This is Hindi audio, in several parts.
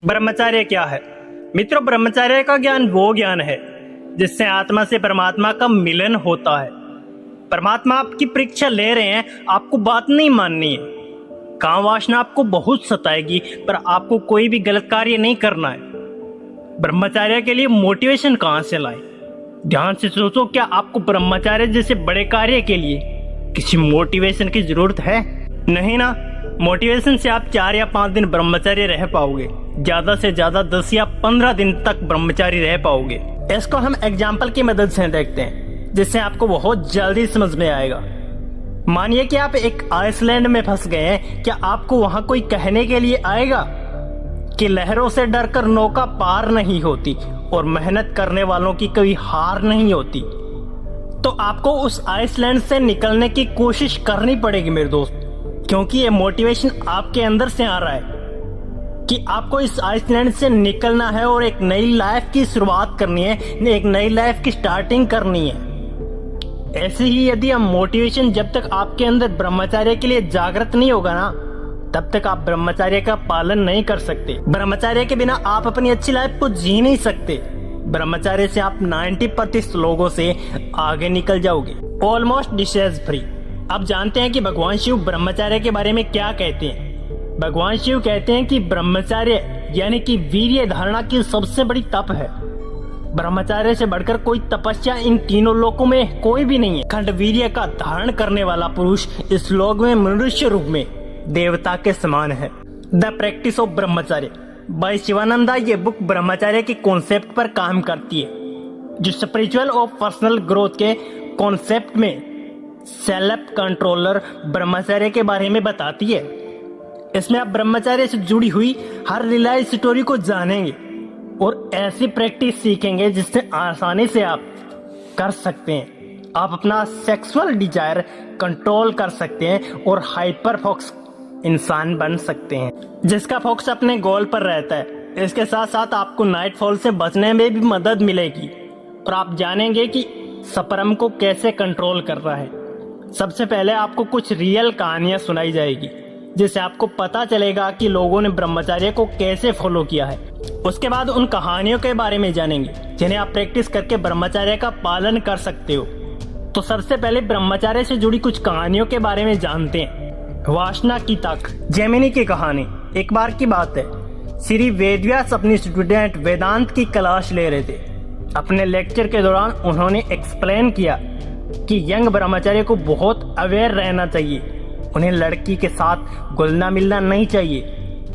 ब्रह्मचर्य क्या है? मित्रों, ब्रह्मचर्य का ज्ञान वो ज्ञान है जिससे आत्मा से परमात्मा का मिलन होता है। परमात्मा आपकी परीक्षा ले रहे हैं, आपको बात नहीं माननी है। काम वासना आपको बहुत सताएगी, पर आपको कोई भी गलत कार्य नहीं करना है। ब्रह्मचर्य के लिए मोटिवेशन कहाँ से लाए? ध्यान से सोचो, क्या आपको ब्रह्मचर्य जैसे बड़े कार्य के लिए किसी मोटिवेशन की जरूरत है? नहीं ना। मोटिवेशन से आप 4 या 5 दिन ब्रह्मचारी रह पाओगे, ज्यादा से ज्यादा 10 या 15 दिन तक ब्रह्मचारी रह पाओगे। इसको हम एग्जाम्पल की मदद से देखते हैं, जिससे आपको बहुत जल्दी समझ में आएगा। मानिए कि आप एक आइसलैंड में फंस गए हैं। क्या आपको वहां कोई कहने के लिए आएगा कि लहरों से डरकर नौका पार नहीं होती और मेहनत करने वालों की कभी हार नहीं होती? तो आपको उस आइसलैंड से निकलने की कोशिश करनी पड़ेगी मेरे दोस्त, क्योंकि ये मोटिवेशन आपके अंदर से आ रहा है कि आपको इस आइसलैंड से निकलना है और एक नई लाइफ की शुरुआत करनी है, एक नई लाइफ की स्टार्टिंग करनी है। ऐसे ही यदि हम मोटिवेशन जब तक आपके अंदर ब्रह्मचर्य के लिए जागृत नहीं होगा ना, तब तक आप ब्रह्मचर्य का पालन नहीं कर सकते। ब्रह्मचर्य के बिना आप अपनी अच्छी लाइफ को जी नहीं सकते। ब्रह्मचर्य से आप 90% लोगों से आगे निकल जाओगे, ऑलमोस्ट डिसीज फ्री। आप जानते हैं कि भगवान शिव ब्रह्मचर्य के बारे में क्या कहते हैं? भगवान शिव कहते हैं कि ब्रह्मचर्य यानी कि वीर्य धारणा की सबसे बड़ी तप है। ब्रह्मचर्य से बढ़कर कोई तपस्या इन तीनों लोकों में कोई भी नहीं है। खंड वीर्य का धारण करने वाला पुरुष इस लोक में मनुष्य रूप में देवता के समान है। द प्रैक्टिस ऑफ ब्रह्मचर्य बाय शिवानंदा ये बुक ब्रह्मचर्य के कॉन्सेप्ट पर काम करती है, जो स्पिरिचुअल और पर्सनल ग्रोथ के कॉन्सेप्ट में सेल्फ कंट्रोलर ब्रह्मचर्य के बारे में बताती है। इसमें आप ब्रह्मचर्य से जुड़ी हुई हर रियल स्टोरी को जानेंगे और ऐसी प्रैक्टिस सीखेंगे जिससे आसानी से आप कर सकते हैं। आप अपना सेक्सुअल डिजायर कंट्रोल कर सकते हैं और हाइपर फोकस इंसान बन सकते हैं, जिसका फोकस अपने गोल पर रहता है। इसके साथ साथ आपको नाइटफॉल से बचने में भी मदद मिलेगी और आप जानेंगे कि स्पर्म को कैसे कंट्रोल करना है। सबसे पहले आपको कुछ रियल कहानियां सुनाई जाएगी, जिससे आपको पता चलेगा कि लोगों ने ब्रह्मचर्य को कैसे फॉलो किया है। उसके बाद उन कहानियों के बारे में जानेंगे जिन्हें आप प्रैक्टिस करके ब्रह्मचर्य का पालन कर सकते हो। तो सबसे पहले ब्रह्मचर्य से जुड़ी कुछ कहानियों के बारे में जानते हैं। वासना की ताकत। जेमिनी की कहानी। एक बार की बात है, श्री वेदव्यास अपनी स्टूडेंट वेदांत की क्लास ले रहे थे। अपने लेक्चर के दौरान उन्होंने एक्सप्लेन किया कि यंग ब्रह्मचारी को बहुत अवेयर रहना चाहिए। उन्हें लड़की के साथ घुलना मिलना नहीं चाहिए,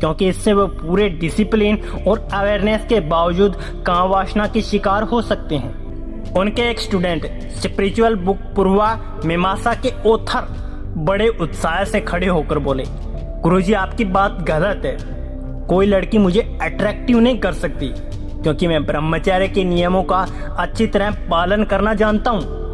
क्योंकि इससे वो पूरे डिसिप्लिन और अवेयरनेस के बावजूद काम वासना के शिकार हो सकते हैं। उनके एक स्टूडेंट स्पिरिचुअल बुक पूर्वा मीमांसा के ऑथर बड़े उत्साह से खड़े होकर बोले, गुरुजी आपकी बात गलत है। कोई लड़की मुझे अट्रैक्टिव नहीं कर सकती, क्योंकि मैं ब्रह्मचर्य के नियमों का अच्छी तरह पालन करना जानता हूँ।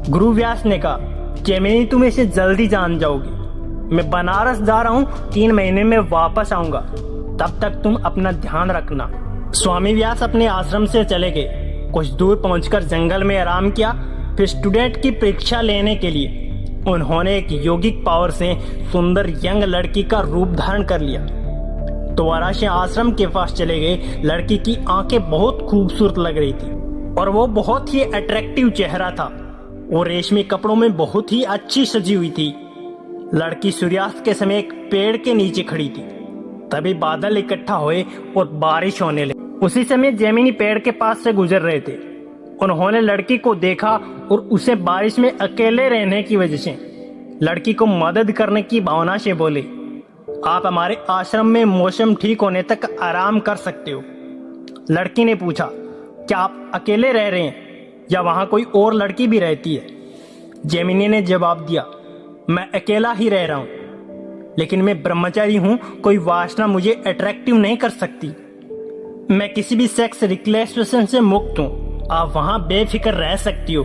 गुरु व्यास ने कहा, जेमिनी तुम इसे जल्दी जान जाओगी। मैं बनारस जा रहा हूँ, 3 महीने में वापस आऊंगा, तब तक तुम अपना ध्यान रखना। स्वामी व्यास अपने आश्रम से चले गए। कुछ दूर पहुंचकर जंगल में आराम किया। फिर स्टूडेंट की परीक्षा लेने के लिए उन्होंने एक योगिक पावर से सुंदर यंग लड़की का रूप धारण कर लिया। तो वाराणसी आश्रम के पास चले गए। लड़की की आंखें बहुत खूबसूरत लग रही थी और वो बहुत ही अट्रैक्टिव चेहरा था। वो रेशमी कपड़ों में बहुत ही अच्छी सजी हुई थी। लड़की सूर्यास्त के समय एक पेड़ के नीचे खड़ी थी। तभी बादल इकट्ठा हुए और बारिश होने लगी। उसी समय जेमिनी पेड़ के पास से गुजर रहे थे। उन्होंने लड़की को देखा और उसे बारिश में अकेले रहने की वजह से लड़की को मदद करने की भावना से बोले, आप हमारे आश्रम में मौसम ठीक होने तक आराम कर सकते हो। लड़की ने पूछा, क्या आप अकेले रह रहे हैं या वहां कोई और लड़की भी रहती है? जेमिनी ने जवाब दिया, मैं अकेला ही रह रहा हूं, लेकिन मैं ब्रह्मचारी हूं। कोई वासना मुझे अट्रैक्टिव नहीं कर सकती। मैं किसी भी सेक्स रिलेशनशिप से मुक्त हूं। आप वहां बेफिक्र रह सकती हो।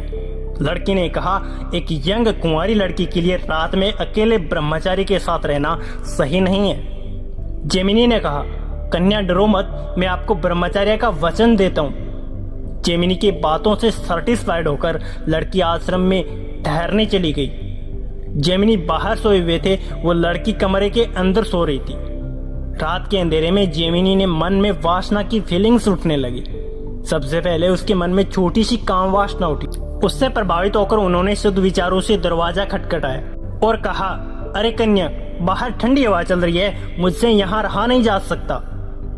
लड़की ने कहा, एक यंग कुंवारी लड़की के लिए रात में अकेले ब्रह्मचारी के साथ रहना सही नहीं है। जेमिनी ने कहा, कन्या डरो मत, मैं आपको ब्रह्मचर्य का वचन देता हूँ। जेमिनी की बातों से सैटिस्फाइड होकर लड़की आश्रम में ठहरने चली गई। जेमिनी बाहर सोए हुए थे, वो लड़की कमरे के अंदर सो रही थी। रात के अंधेरे में जेमिनी ने मन में वासना की फीलिंग्स उठने लगी। सबसे पहले उसके मन में छोटी सी काम वासना उठी। उससे प्रभावित होकर उन्होंने शुद्ध विचारों से दरवाजा खटखटाया और कहा, अरे कन्या, बाहर ठंडी हवा चल रही है, मुझसे यहाँ रहा नहीं जा सकता,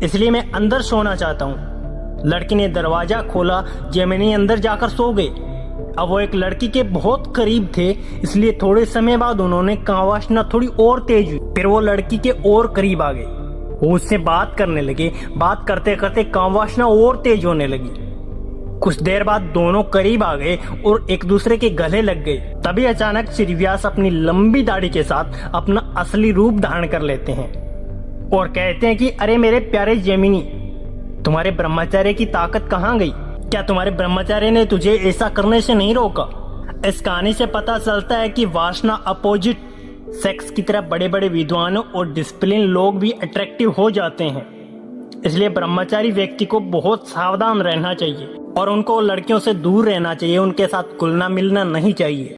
इसलिए मैं अंदर सोना चाहता हूँ। लड़की ने दरवाजा खोला। जेमिनी अंदर जाकर सो गई। अब वो एक लड़की के बहुत करीब थे, इसलिए थोड़े समय बाद उन्होंने कामवासना थोड़ी और तेज हुई। फिर वो लड़की के और करीब आ गए। वो उससे बात करने लगे। बात करते करते कामवासना और तेज होने लगी। कुछ देर बाद दोनों करीब आ गए और एक दूसरे के गले लग गए। तभी अचानक श्री व्यास अपनी लंबी दाढ़ी के साथ अपना असली रूप धारण कर लेते हैं और कहते हैं कि अरे मेरे प्यारे जेमिनी, तुम्हारे ब्रह्मचर्य की ताकत कहाँ गई? क्या तुम्हारे ब्रह्मचर्य ने तुझे ऐसा करने से नहीं रोका? इस कहानी से पता चलता है कि वासना अपोजिट सेक्स की तरफ बड़े बड़े विद्वानों और डिसिप्लिन लोग भी अट्रैक्टिव हो जाते हैं। इसलिए ब्रह्मचारी व्यक्ति को बहुत सावधान रहना चाहिए और उनको लड़कियों से दूर रहना चाहिए। उनके साथ घुलना मिलना नहीं चाहिए।